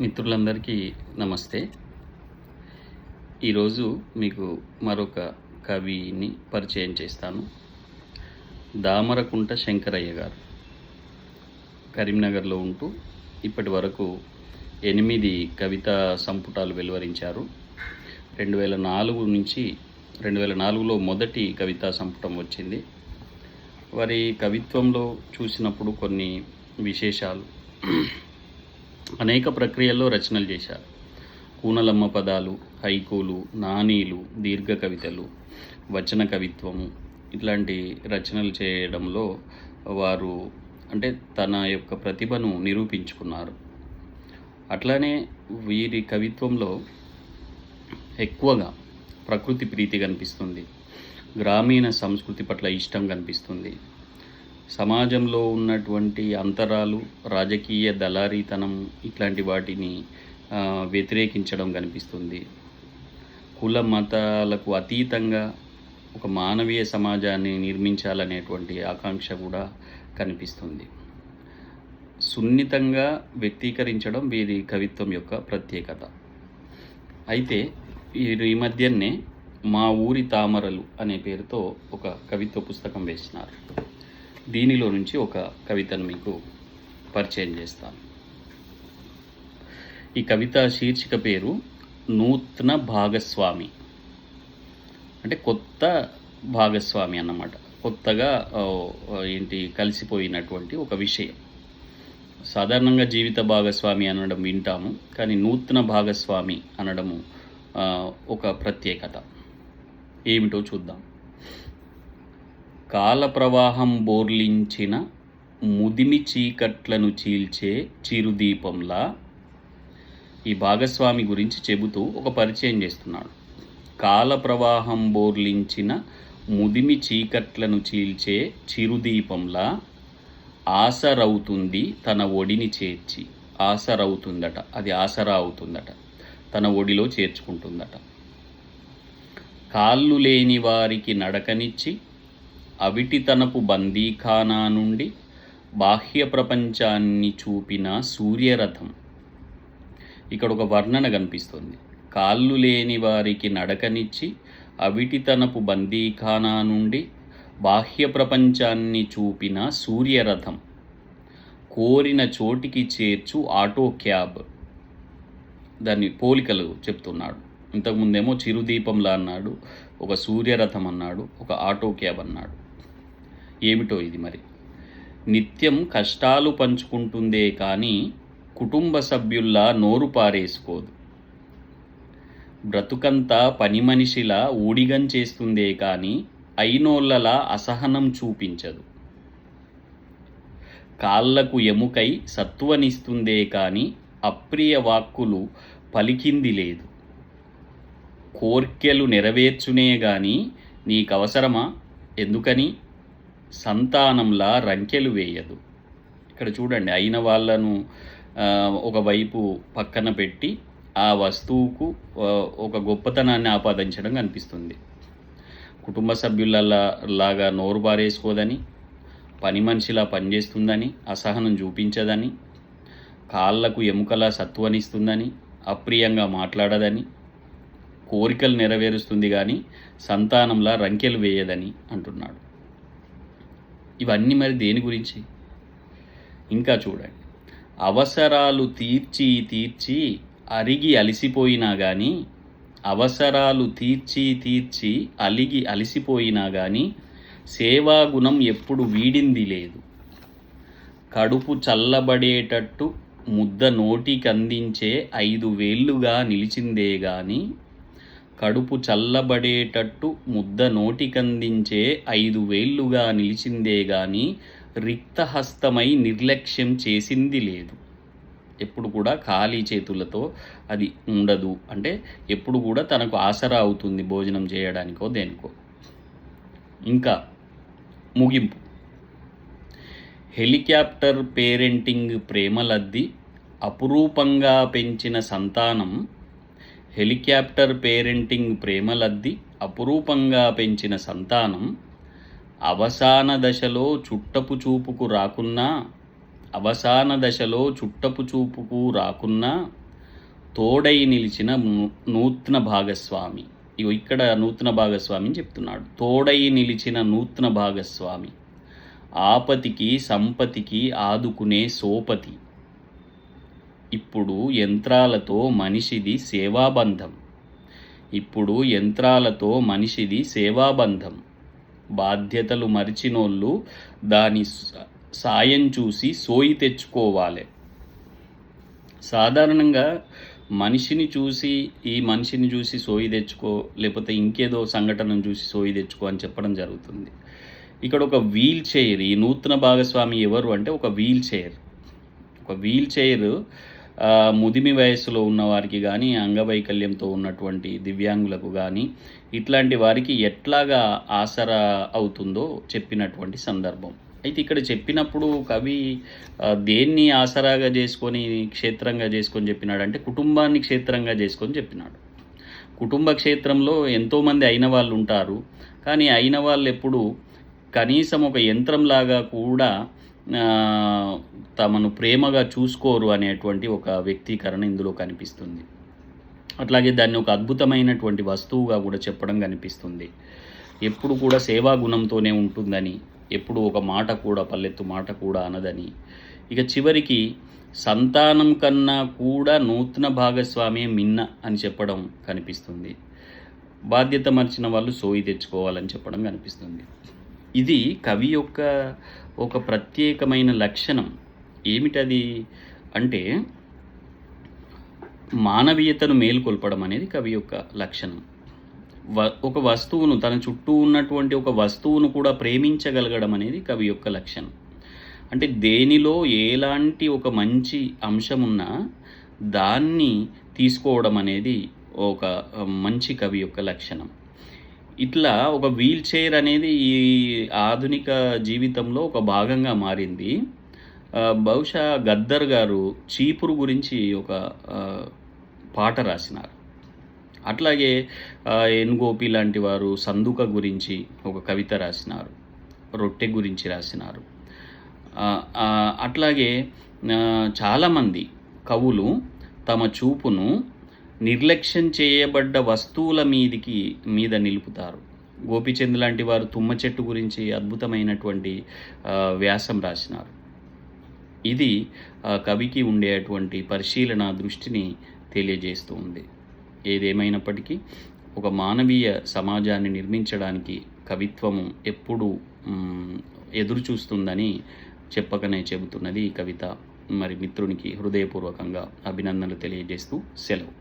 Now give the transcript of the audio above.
మిత్రులందరికీ నమస్తే. ఈరోజు మీకు మరొక కవిని పరిచయం చేస్తాను. దామరకుంట శంకరయ్య గారు కరీంనగర్లో ఉంటూ ఇప్పటి వరకు 8 కవితా సంపుటాలు వెలువరించారు. 2004 నుంచి 2004లో మొదటి కవితా సంపుటం వచ్చింది. వారి కవిత్వంలో చూసినప్పుడు కొన్ని విశేషాలు, అనేక ప్రక్రియల్లో రచనలు చేశారు. కూనలమ్మ పదాలు, హైకూలు, నానీలు, దీర్ఘ కవితలు, వచన కవిత్వము ఇట్లాంటి రచనలు చేయడంలో వారు తన యొక్క ప్రతిభను నిరూపించుకున్నారు. అట్లానే వీరి కవిత్వంలో ఎక్కువగా ప్రకృతి ప్రీతి కనిపిస్తుంది, గ్రామీణ సంస్కృతి పట్ల ఇష్టం కనిపిస్తుంది, సమాజంలో ఉన్నటువంటి అంతరాలు, రాజకీయ దళారీతనం ఇట్లాంటి వాటిని వ్యతిరేకించడం కనిపిస్తుంది. కుల మతాలకు అతీతంగా ఒక మానవీయ సమాజాన్ని నిర్మించాలనేటువంటి ఆకాంక్ష కూడా కనిపిస్తుంది. సున్నితంగా వ్యక్తీకరించడం వీరి కవిత్వం యొక్క ప్రత్యేకత. అయితే వీరు ఈ మధ్యనే మా ఊరి తామరలు అనే పేరుతో ఒక కవిత్వ పుస్తకం వేసినారు. దీనిలో నుంచి ఒక కవితను మీకు పరిచయం చేస్తాను. ఈ కవిత శీర్షిక పేరు నూతన భాగస్వామి. కొత్త భాగస్వామి అన్నమాట. కొత్తగా కలిసిపోయినటువంటి ఒక విషయం. సాధారణంగా జీవిత భాగస్వామి అనడం వింటాము, కానీ నూతన భాగస్వామి అనడము ఒక ప్రత్యేకత. ఏమిటో చూద్దాం. కాల ప్రవాహం బోర్లించిన ముదిమి చీకట్లను చీల్చే చిరుదీపంలా ఈ భాగస్వామి గురించి చెబుతూ ఒక పరిచయం చేస్తున్నాడు. కాల ప్రవాహం బోర్లించిన ముదిమి చీకట్లను చీల్చే చిరుదీపంలా ఆసరవుతుంది తన ఒడిని చేర్చి. ఆసరవుతుందట, అది ఆసరా అవుతుందట, తన ఒడిలో చేర్చుకుంటుందట. కాళ్ళు లేని వారికి నడకనిచ్చి అవిటితనపు బందీఖానా నుండి బాహ్య ప్రపంచాన్ని చూపిన సూర్యరథం. ఇక్కడ ఒక వర్ణన కనిపిస్తుంది. కాళ్ళు లేని వారికి నడకనిచ్చి అవిటితనపు బందీఖానా నుండి బాహ్య ప్రపంచాన్ని చూపిన సూర్యరథం. కోరిన చోటికి చేర్చు ఆటో క్యాబ్. దాన్ని పోలికలు చెప్తున్నాడు. ఇంతకుముందేమో చిరుదీపంలా అన్నాడు, ఒక సూర్యరథం అన్నాడు, ఒక ఆటో క్యాబ్ అన్నాడు. ఏమిటో ఇది మరి? నిత్యం కష్టాలు పంచుకుంటుందే కానీ కుటుంబ సభ్యుల్లా నోరు పారేసుకోదు. బ్రతుకంతా పని మనిషిలా ఊడిగం చేస్తుందే కానీ అయినోళ్ళలా అసహనం చూపించదు. కాళ్లకు ఎముకై సత్తువనిస్తుందే కానీ అప్రియ వాక్కులు పలికింది లేదు. కోర్కెలు నెరవేర్చునే గాని నీకవసరమా? ఎందుకని సంతానంలా రంకెలు వేయదు. ఇక్కడ చూడండి, అయిన వాళ్ళను ఒకవైపు పక్కన పెట్టి ఆ వస్తువుకు ఒక గొప్పతనాన్ని ఆపాదించడం కనిపిస్తుంది. కుటుంబ సభ్యులలాగా నోరు బారేసుకోదని, పని మనిషిలా పనిచేస్తుందని, అసహనం చూపించదని, కాళ్లకు ఎముకలా సత్వనిస్తుందని, అప్రియంగా మాట్లాడదని, కోరికలు నెరవేరుస్తుంది కానీ సంతానంలా రంకెలు వేయదని అంటున్నాడు. ఇవన్నీ మరి దేని గురించి? ఇంకా చూడండి. అవసరాలు తీర్చి తీర్చి అరిగి అలిసిపోయినా కానీ, అవసరాలు తీర్చి తీర్చి అలిసిపోయినా కానీ సేవాగుణం ఎప్పుడు వీడింది లేదు. కడుపు చల్లబడేటట్టు ముద్ద నోటికందించే 5 వేళ్లుగా నిలిచిందే గాని, కడుపు చల్లబడేటట్టు ముద్ద నోటికందించే 5 వేళ్లుగా నిలిచిందే గాని రిక్తహస్తమై నిర్లక్ష్యం చేసింది లేదు. ఎప్పుడు కూడా ఖాళీ చేతులతో అది ఉండదు. ఎప్పుడు కూడా తనకు ఆసరా అవుతుంది, భోజనం చేయడానికో దేనికో. ఇంకా ముగింపు. హెలికాప్టర్ పేరెంటింగ్ ప్రేమలద్ది అపురూపంగా పెంచిన సంతానం. హెలికాప్టర్ పేరెంటింగ్ ప్రేమలద్ది అపురూపంగా పెంచిన సంతానం అవసాన దశలో చుట్టపు చూపుకు రాకున్నా తోడై నిలిచిన నూతన భాగస్వామి. ఇగో ఇక్కడ నూతన భాగస్వామిని చెప్తున్నాడు. తోడై నిలిచిన నూతన భాగస్వామి, ఆపతికి సంపతికి ఆదుకునే సోపతి. ఇప్పుడు యంత్రాలతో మనిషిది సేవాబంధం. ఇప్పుడు యంత్రాలతో మనిషిది సేవాబంధం. బాధ్యతలు మరిచినోళ్ళు దాని సాయం చూసి సోయి తెచ్చుకోవాలి. సాధారణంగా ఈ మనిషిని చూసి సోయి తెచ్చుకో, లేకపోతే ఇంకేదో సంఘటనను చూసి సోయి తెచ్చుకో అని చెప్పడం జరుగుతుంది. ఇక్కడ ఒక వీల్ చైర్, ఈ నూతన భాగస్వామి ఎవరు అంటే ఒక వీల్ చైర్ ముదిమి వయస్సులో ఉన్నవారికి కానీ, అంగవైకల్యంతో ఉన్నటువంటి దివ్యాంగులకు కానీ, ఇట్లాంటి వారికి ఎట్లాగా ఆసరా అవుతుందో చెప్పినటువంటి సందర్భం. అయితే ఇక్కడ చెప్పినప్పుడు కవి దేన్ని ఆసరాగా చేసుకొని క్షేత్రంగా చేసుకొని చెప్పినాడంటే కుటుంబాన్ని క్షేత్రంగా చేసుకొని చెప్పినాడు. కుటుంబ క్షేత్రంలో ఎంతోమంది అయిన వాళ్ళు ఉంటారు, కానీ అయిన వాళ్ళు ఎప్పుడు కనీసం ఒక యంత్రంలాగా కూడా తమను ప్రేమగా చూసుకోరు అనేటువంటి ఒక వ్యక్తీకరణ ఇందులో కనిపిస్తుంది. అట్లాగే దాన్ని ఒక అద్భుతమైనటువంటి వస్తువుగా కూడా చెప్పడం కనిపిస్తుంది. ఎప్పుడు కూడా సేవా గుణంతోనే ఉంటుందని, ఎప్పుడు ఒక మాట కూడా పల్లెత్తు మాట కూడా అనదని, ఇక చివరికి సంతానం కన్నా కూడా నూతన భాగస్వామి మిన్న అని చెప్పడం కనిపిస్తుంది. బాధ్యత మర్చిన వాళ్ళు సోయి తెచ్చుకోవాలని చెప్పడం కనిపిస్తుంది. ఇది కవి యొక్క ఒక ప్రత్యేకమైన లక్షణం. ఏమిటది అంటే మానవీయతను మేలుకొల్పడం అనేది కవి యొక్క లక్షణం. ఒక వస్తువును, తన చుట్టూ ఉన్నటువంటి ఒక వస్తువును కూడా ప్రేమించగలగడం అనేది కవి యొక్క లక్షణం. అంటే దేనిలో ఎలాంటి ఒక మంచి అంశం ఉన్నా దాన్ని తీసుకోవడం అనేది ఒక మంచి కవి యొక్క లక్షణం. ఇట్లా ఒక వీల్ చైర్ అనేది ఈ ఆధునిక జీవితంలో ఒక భాగంగా మారింది. బహుశా గద్దర్ గారు చీపురు గురించి ఒక పాట రాసినారు. అట్లాగే ఎన్ గోపి లాంటి వారు సందుక గురించి ఒక కవిత రాసినారు, రొట్టె గురించి రాసినారు. అట్లాగే చాలామంది కవులు తమ చూపును నిర్లక్ష్యం చేయబడ్డ వస్తువుల మీద నిలుపుతారు. గోపీచంద్ లాంటి వారు తుమ్మ చెట్టు గురించి అద్భుతమైనటువంటి వ్యాసం రాసినారు. ఇది కవికి ఉండేటువంటి పరిశీలన దృష్టిని తెలియజేస్తూ ఉంది. ఏదేమైనప్పటికీ ఒక మానవీయ సమాజాన్ని నిర్మించడానికి కవిత్వము ఎప్పుడూ ఎదురు చూస్తుందని చెప్పకనే చెబుతున్నది ఈ కవిత. మరి మిత్రునికి హృదయపూర్వకంగా అభినందనలు తెలియజేస్తూ సెలవు.